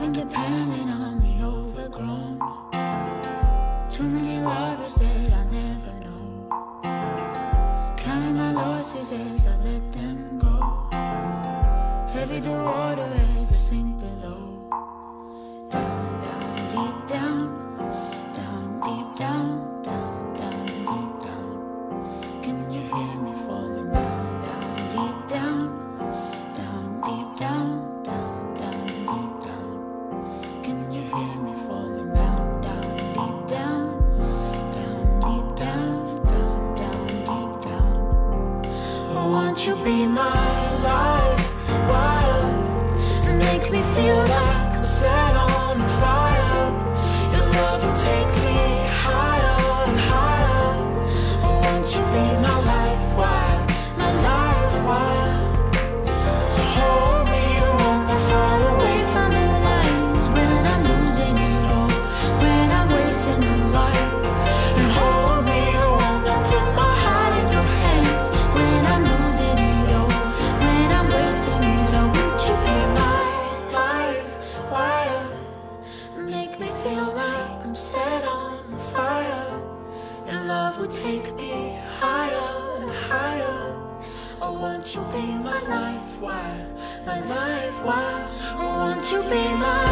I've been depending on the overgrown. Too many lovers that I never know. Counting my losses as I let them go. Heavy the water as I sink below. Down, down, deep down. Down, deep down. Down, down, deep down. Can you hear me falling down? Down, deep down. Down, deep down. Down, down, deep down. Can you hear me falling down? Down, deep down. Down, deep down. Down, down, deep down. Oh, won't you be my life? Wild, make me feel like I'm set on fire. Your love will take me higher and higher. Oh, won't you be my life wire, my life wire? So hold me when I fall away from the lines, when I'm losing it all, when I'm wasting the light. And hold me when I put my heart in your hands, when I'm losing it all, when I'm wasting it all. Won't you be my life wire? Make me feel like I'm set on fire. Your love will take me higher and higher. Oh, won't you be my life wire, my life wire? Oh, won't you be my